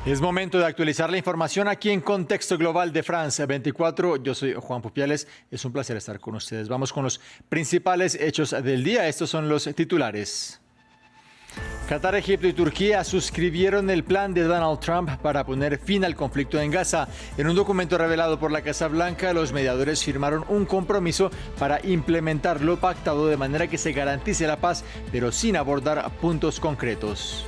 Es momento de actualizar la información aquí en Contexto Global de France 24. Yo soy Juan Pupiales. Es un placer estar con ustedes. Vamos con los principales hechos del día. Estos son los titulares. Qatar, Egipto y Turquía suscribieron el plan de Donald Trump para poner fin al conflicto en Gaza. En un documento revelado por la Casa Blanca, los mediadores firmaron un compromiso para implementar lo pactado de manera que se garantice la paz, pero sin abordar puntos concretos.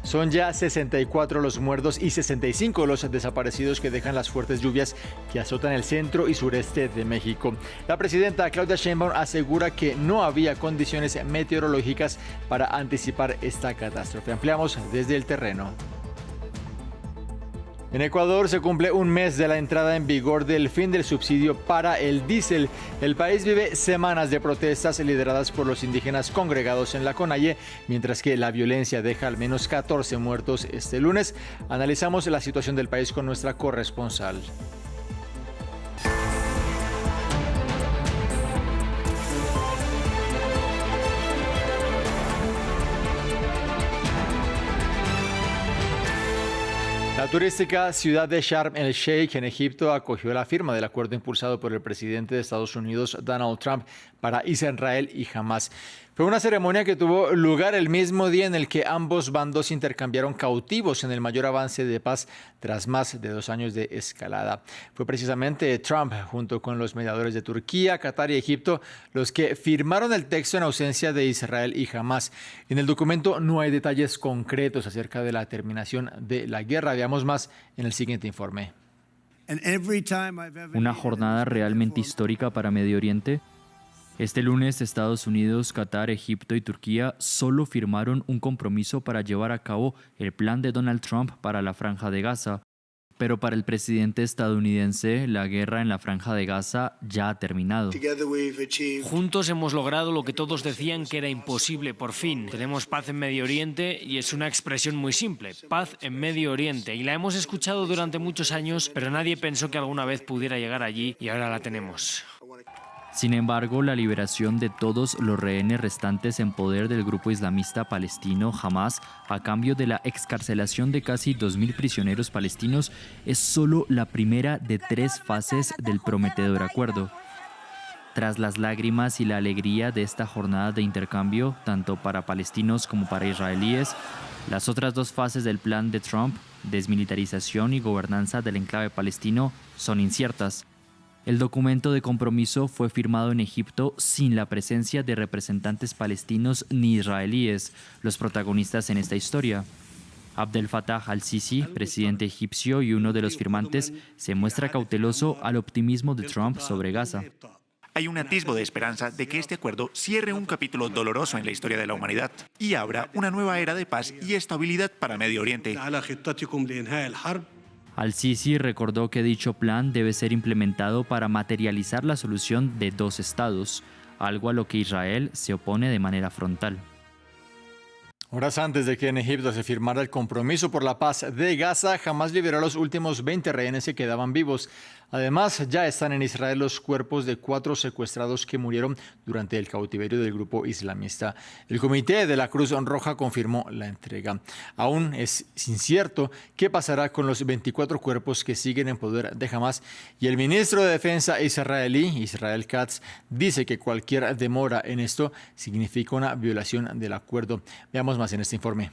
Son ya 64 los muertos y 65 los desaparecidos que dejan las fuertes lluvias que azotan el centro y sureste de México. La presidenta Claudia Sheinbaum asegura que no había condiciones meteorológicas para anticipar esta catástrofe. Ampliamos desde el terreno. En Ecuador se cumple un mes de la entrada en vigor del fin del subsidio para el diésel. El país vive semanas de protestas lideradas por los indígenas congregados en la Conalle, mientras que la violencia deja al menos 14 muertos este lunes. Analizamos la situación del país con nuestra corresponsal. La turística ciudad de Sharm el Sheikh en Egipto acogió la firma del acuerdo impulsado por el presidente de Estados Unidos, Donald Trump, para Israel y Hamás. Fue una ceremonia que tuvo lugar el mismo día en el que ambos bandos intercambiaron cautivos en el mayor avance de paz tras más de 2 años de escalada. Fue precisamente Trump, junto con los mediadores de Turquía, Qatar y Egipto, los que firmaron el texto en ausencia de Israel y Hamás. En el documento no hay detalles concretos acerca de la terminación de la guerra. Veamos más en el siguiente informe. Una jornada realmente histórica para Medio Oriente. Este lunes, Estados Unidos, Qatar, Egipto y Turquía solo firmaron un compromiso para llevar a cabo el plan de Donald Trump para la Franja de Gaza. Pero para el presidente estadounidense, la guerra en la Franja de Gaza ya ha terminado. Juntos hemos logrado lo que todos decían que era imposible por fin. Tenemos paz en Medio Oriente y es una expresión muy simple, paz en Medio Oriente. Y la hemos escuchado durante muchos años, pero nadie pensó que alguna vez pudiera llegar allí y ahora la tenemos. Sin embargo, la liberación de todos los rehenes restantes en poder del grupo islamista palestino Hamás, a cambio de la excarcelación de casi 2.000 prisioneros palestinos, es solo la primera de 3 fases del prometedor acuerdo. Tras las lágrimas y la alegría de esta jornada de intercambio, tanto para palestinos como para israelíes, las otras 2 fases del plan de Trump, desmilitarización y gobernanza del enclave palestino, son inciertas. El documento de compromiso fue firmado en Egipto sin la presencia de representantes palestinos ni israelíes, los protagonistas en esta historia. Abdel Fattah al-Sisi, presidente egipcio y uno de los firmantes, se muestra cauteloso al optimismo de Trump sobre Gaza. Hay un atisbo de esperanza de que este acuerdo cierre un capítulo doloroso en la historia de la humanidad y abra una nueva era de paz y estabilidad para Medio Oriente. Al-Sisi recordó que dicho plan debe ser implementado para materializar la solución de 2 estados, algo a lo que Israel se opone de manera frontal. Horas antes de que en Egipto se firmara el compromiso por la paz de Gaza, Hamás liberó a los últimos 20 rehenes que quedaban vivos. Además, ya están en Israel los cuerpos de 4 secuestrados que murieron durante el cautiverio del grupo islamista. El Comité de la Cruz Roja confirmó la entrega. Aún es incierto qué pasará con los 24 cuerpos que siguen en poder de Hamás, y el ministro de Defensa israelí, Israel Katz, dice que cualquier demora en esto significa una violación del acuerdo. Veamos más en este informe.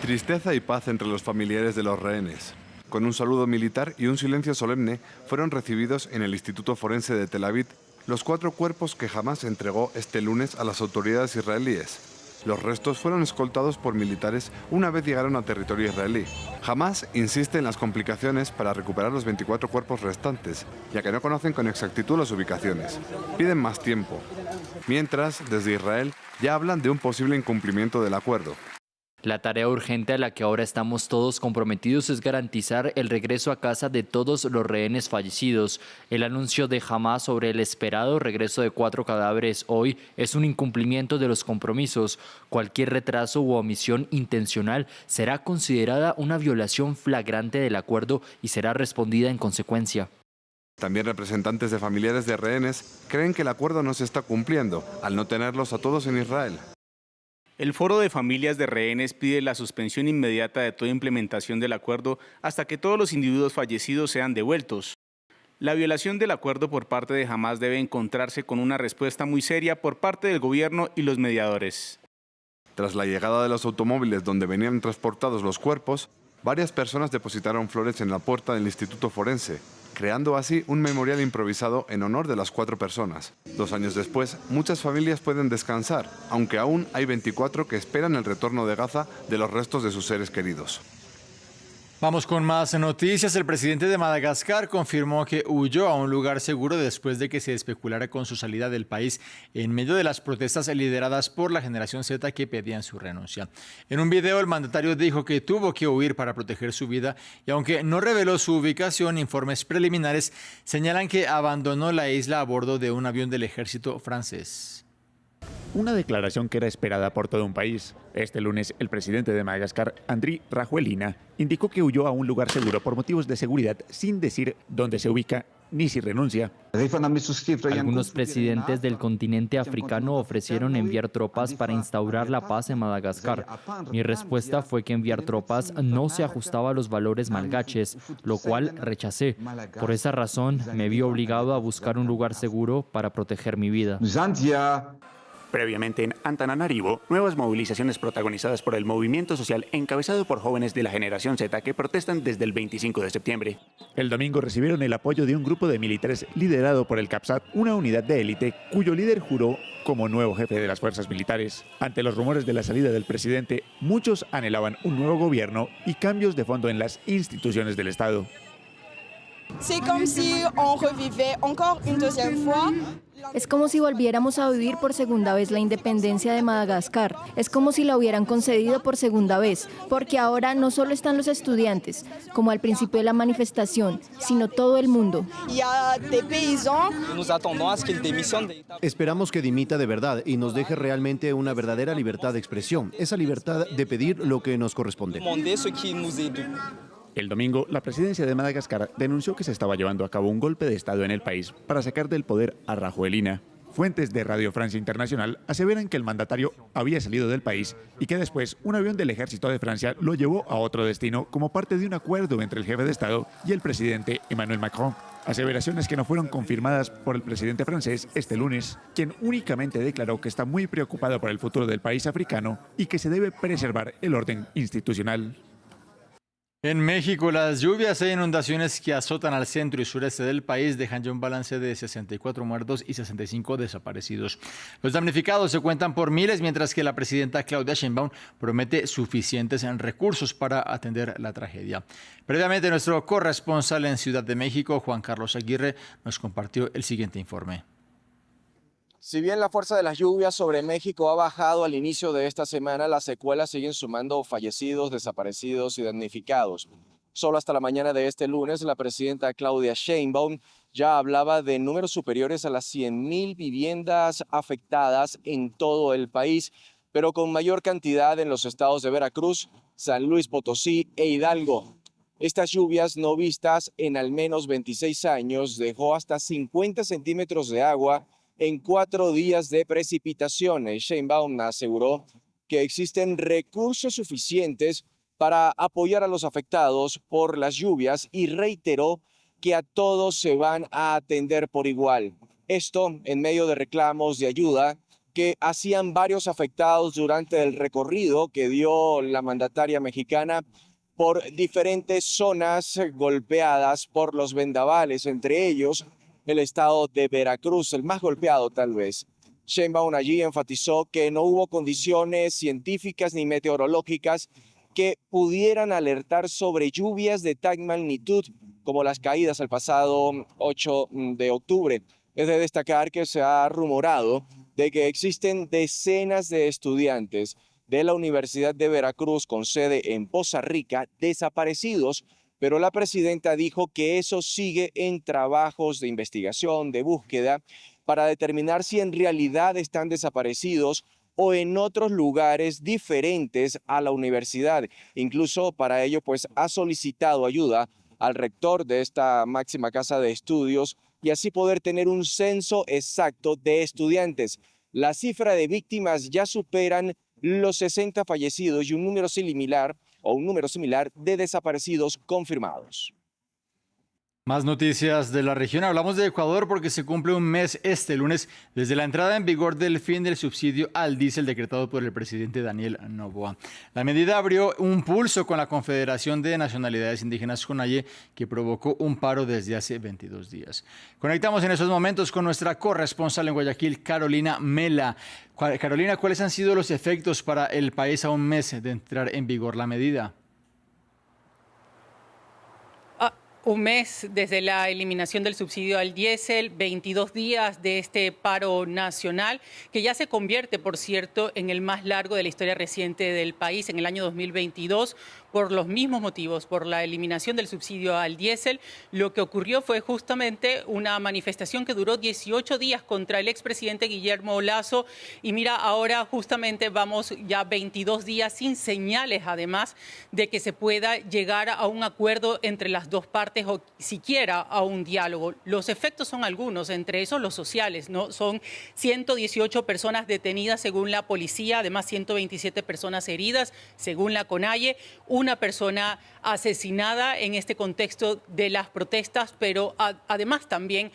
Tristeza y paz entre los familiares de los rehenes. Con un saludo militar y un silencio solemne, fueron recibidos en el Instituto Forense de Tel Aviv los 4 cuerpos que Hamás entregó este lunes a las autoridades israelíes. Los restos fueron escoltados por militares una vez llegaron a territorio israelí. Hamás insiste en las complicaciones para recuperar los 24 cuerpos restantes, ya que no conocen con exactitud las ubicaciones. Piden más tiempo. Mientras, desde Israel, ya hablan de un posible incumplimiento del acuerdo. La tarea urgente a la que ahora estamos todos comprometidos es garantizar el regreso a casa de todos los rehenes fallecidos. El anuncio de Hamás sobre el esperado regreso de 4 cadáveres hoy es un incumplimiento de los compromisos. Cualquier retraso u omisión intencional será considerada una violación flagrante del acuerdo y será respondida en consecuencia. También representantes de familiares de rehenes creen que el acuerdo no se está cumpliendo al no tenerlos a todos en Israel. El Foro de Familias de Rehenes pide la suspensión inmediata de toda implementación del acuerdo hasta que todos los individuos fallecidos sean devueltos. La violación del acuerdo por parte de Hamás debe encontrarse con una respuesta muy seria por parte del gobierno y los mediadores. Tras la llegada de los automóviles donde venían transportados los cuerpos, varias personas depositaron flores en la puerta del Instituto Forense, creando así un memorial improvisado en honor de las 4 personas. 2 años después, muchas familias pueden descansar, aunque aún hay 24 que esperan el retorno de Gaza de los restos de sus seres queridos. Vamos con más noticias. El presidente de Madagascar confirmó que huyó a un lugar seguro después de que se especulara con su salida del país en medio de las protestas lideradas por la generación Z que pedían su renuncia. En un video, el mandatario dijo que tuvo que huir para proteger su vida y aunque no reveló su ubicación, informes preliminares señalan que abandonó la isla a bordo de un avión del ejército francés. Una declaración que era esperada por todo un país. Este lunes, el presidente de Madagascar, Andry Rajoelina, indicó que huyó a un lugar seguro por motivos de seguridad sin decir dónde se ubica ni si renuncia. Algunos presidentes del continente africano ofrecieron enviar tropas para instaurar la paz en Madagascar. Mi respuesta fue que enviar tropas no se ajustaba a los valores malgaches, lo cual rechacé. Por esa razón, me vi obligado a buscar un lugar seguro para proteger mi vida. Previamente en Antananarivo, nuevas movilizaciones protagonizadas por el movimiento social encabezado por jóvenes de la generación Z que protestan desde el 25 de septiembre. El domingo recibieron el apoyo de un grupo de militares liderado por el CAPSAT, una unidad de élite cuyo líder juró como nuevo jefe de las fuerzas militares. Ante los rumores de la salida del presidente, muchos anhelaban un nuevo gobierno y cambios de fondo en las instituciones del Estado. Es como si volviéramos a vivir por segunda vez la independencia de Madagascar. Es como si la hubieran concedido por segunda vez, porque ahora no solo están los estudiantes, como al principio de la manifestación, sino todo el mundo. Esperamos que dimita de verdad y nos deje realmente una verdadera libertad de expresión, esa libertad de pedir lo que nos corresponde. El domingo, la presidencia de Madagascar denunció que se estaba llevando a cabo un golpe de Estado en el país para sacar del poder a Rajoelina. Fuentes de Radio Francia Internacional aseveran que el mandatario había salido del país y que después un avión del ejército de Francia lo llevó a otro destino como parte de un acuerdo entre el jefe de Estado y el presidente Emmanuel Macron. Aseveraciones que no fueron confirmadas por el presidente francés este lunes, quien únicamente declaró que está muy preocupado por el futuro del país africano y que se debe preservar el orden institucional. En México, las lluvias e inundaciones que azotan al centro y sureste del país dejan ya un balance de 64 muertos y 65 desaparecidos. Los damnificados se cuentan por miles, mientras que la presidenta Claudia Sheinbaum promete suficientes recursos para atender la tragedia. Previamente, nuestro corresponsal en Ciudad de México, Juan Carlos Aguirre, nos compartió el siguiente informe. Si bien la fuerza de las lluvias sobre México ha bajado al inicio de esta semana, las secuelas siguen sumando fallecidos, desaparecidos y damnificados. Solo hasta la mañana de este lunes, la presidenta Claudia Sheinbaum ya hablaba de números superiores a las 100,000 viviendas afectadas en todo el país, pero con mayor cantidad en los estados de Veracruz, San Luis Potosí e Hidalgo. Estas lluvias no vistas en al menos 26 años dejó hasta 50 centímetros de agua en 4 días de precipitaciones. Sheinbaum aseguró que existen recursos suficientes para apoyar a los afectados por las lluvias y reiteró que a todos se van a atender por igual. Esto en medio de reclamos de ayuda que hacían varios afectados durante el recorrido que dio la mandataria mexicana por diferentes zonas golpeadas por los vendavales, entre ellos el estado de Veracruz, el más golpeado tal vez. Sheinbaum allí enfatizó que no hubo condiciones científicas ni meteorológicas que pudieran alertar sobre lluvias de tal magnitud como las caídas el pasado 8 de octubre. Es de destacar que se ha rumorado de que existen decenas de estudiantes de la Universidad de Veracruz con sede en Poza Rica desaparecidos, pero la presidenta dijo que eso sigue en trabajos de investigación, de búsqueda, para determinar si en realidad están desaparecidos o en otros lugares diferentes a la universidad. Incluso para ello, pues, ha solicitado ayuda al rector de esta máxima casa de estudios y así poder tener un censo exacto de estudiantes. La cifra de víctimas ya superan los 60 fallecidos y un número similar de desaparecidos confirmados. Más noticias de la región. Hablamos de Ecuador porque se cumple un mes este lunes desde la entrada en vigor del fin del subsidio al diésel decretado por el presidente Daniel Noboa. La medida abrió un pulso con la Confederación de Nacionalidades Indígenas CONAIE, que provocó un paro desde hace 22 días. Conectamos en esos momentos con nuestra corresponsal en Guayaquil, Carolina Mela. Carolina, ¿cuáles han sido los efectos para el país a un mes de entrar en vigor la medida? Un mes desde la eliminación del subsidio al diésel, 22 días de este paro nacional, que ya se convierte, por cierto, en el más largo de la historia reciente del país en el año 2022, por los mismos motivos, por la eliminación del subsidio al diésel. Lo que ocurrió fue justamente una manifestación que duró 18 días contra el expresidente Guillermo Lasso. Y mira, ahora justamente vamos ya 22 días sin señales, además, de que se pueda llegar a un acuerdo entre las dos partes o siquiera a un diálogo. Los efectos son algunos, entre esos los sociales, ¿no? Son 118 personas detenidas según la policía, además 127 personas heridas según la CONAIE, una persona asesinada en este contexto de las protestas, pero además también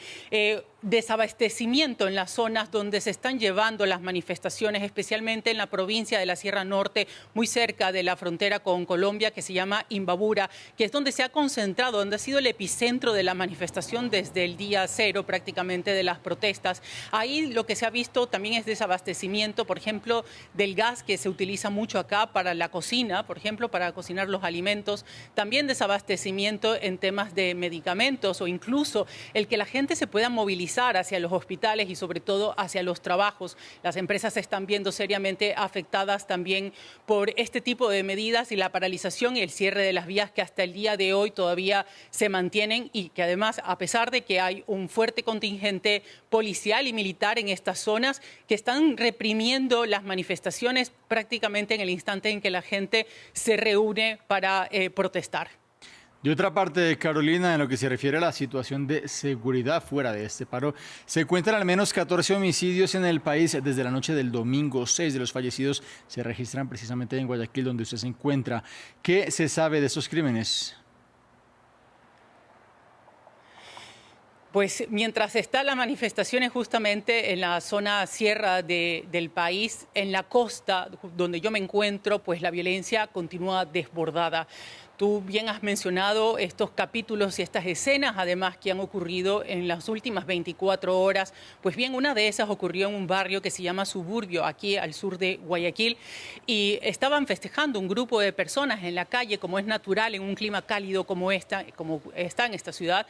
desabastecimiento en las zonas donde se están llevando las manifestaciones, especialmente en la provincia de la Sierra Norte, muy cerca de la frontera con Colombia, que se llama Imbabura, que es donde se ha concentrado, donde ha sido el epicentro de la manifestación desde el día cero prácticamente de las protestas. Ahí lo que se ha visto también es desabastecimiento, por ejemplo, del gas que se utiliza mucho acá para la cocina, por ejemplo, para cocinar los alimentos, también desabastecimiento en temas de medicamentos o incluso el que la gente se pueda movilizar hacia los hospitales y sobre todo hacia los trabajos. Las empresas se están viendo seriamente afectadas también por este tipo de medidas y la paralización y el cierre de las vías que hasta el día de hoy todavía se mantienen y que además, a pesar de que hay un fuerte contingente policial y militar en estas zonas que están reprimiendo las manifestaciones prácticamente en el instante en que la gente se reúne para protestar. De otra parte, Carolina, en lo que se refiere a la situación de seguridad fuera de este paro, se cuentan al menos 14 homicidios en el país desde la noche del domingo. 6 de los fallecidos se registran precisamente en Guayaquil, donde usted se encuentra. ¿Qué se sabe de estos crímenes? Pues mientras están las manifestaciones justamente en la zona sierra del país, en la costa donde yo me encuentro, pues la violencia continúa desbordada. Tú bien has mencionado estos capítulos y estas escenas, además, que han ocurrido en las últimas 24 horas. Pues bien, una de esas ocurrió en un barrio que se llama Suburbio, aquí al sur de Guayaquil, y estaban festejando un grupo de personas en la calle, como es natural en un clima cálido como está en esta ciudad.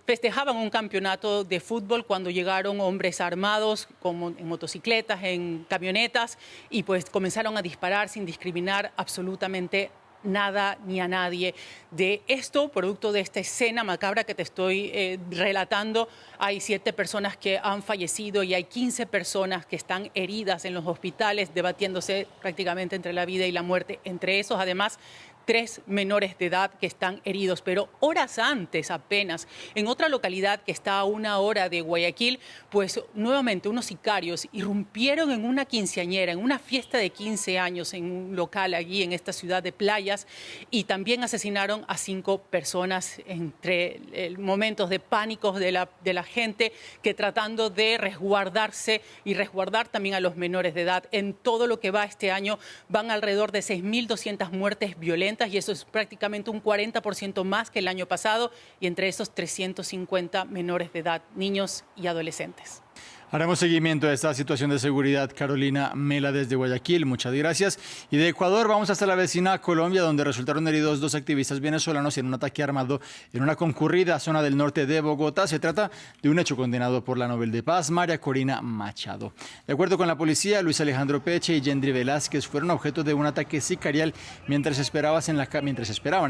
Festejaban un campeonato de fútbol cuando llegaron hombres armados, como en motocicletas, en camionetas, y pues comenzaron a disparar sin discriminar absolutamente nada ni a nadie. De esto, producto de esta escena macabra que te estoy relatando, hay 7 personas que han fallecido y hay 15 personas que están heridas en los hospitales, debatiéndose prácticamente entre la vida y la muerte. Entre esos, además, 3 menores de edad que están heridos, pero horas antes apenas, en otra localidad que está a 1 hora de Guayaquil, pues nuevamente unos sicarios irrumpieron en una quinceañera, en una fiesta de 15 años en un local allí en esta ciudad de Playas, y también asesinaron a 5 personas entre momentos de pánico de la gente que tratando de resguardarse y resguardar también a los menores de edad. En todo lo que va este año van alrededor de 6.200 muertes violentas, y eso es prácticamente un 40% más que el año pasado, y entre esos 350 menores de edad, niños y adolescentes. Haremos seguimiento a esta situación de seguridad. Carolina Mela desde Guayaquil, muchas gracias. Y de Ecuador vamos hasta la vecina Colombia, donde resultaron heridos 2 activistas venezolanos en un ataque armado en una concurrida zona del norte de Bogotá. Se trata de un hecho condenado por la Nobel de Paz, María Corina Machado. De acuerdo con la policía, Luis Alejandro Peche y Yendri Velázquez fueron objeto de un ataque sicarial mientras esperaban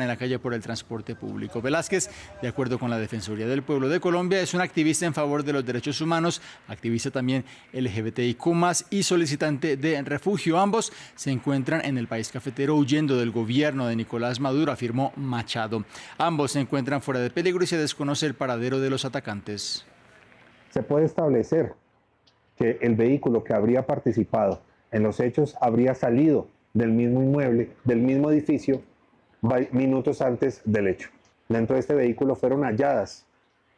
en la calle por el transporte público. Velázquez, de acuerdo con la Defensoría del Pueblo de Colombia, es un activista en favor de los derechos humanos, activista también LGBTIQ+, y solicitante de refugio. Ambos se encuentran en el país cafetero huyendo del gobierno de Nicolás Maduro, afirmó Machado. Ambos se encuentran fuera de peligro y se desconoce el paradero de los atacantes. Se puede establecer que el vehículo que habría participado en los hechos habría salido del mismo inmueble, del mismo edificio, minutos antes del hecho. Dentro de este vehículo fueron halladas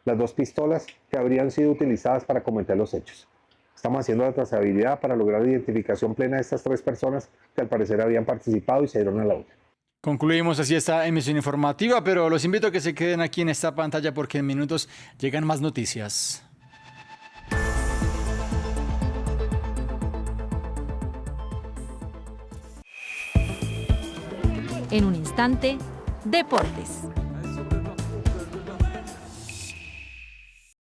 las 2 pistolas que habrían sido utilizadas para cometer los hechos. Estamos haciendo la trazabilidad para lograr la identificación plena de estas 3 personas que al parecer habían participado y se dieron a la huya. Concluimos así esta emisión informativa, pero los invito a que se queden aquí en esta pantalla porque en minutos llegan más noticias. En un instante, deportes.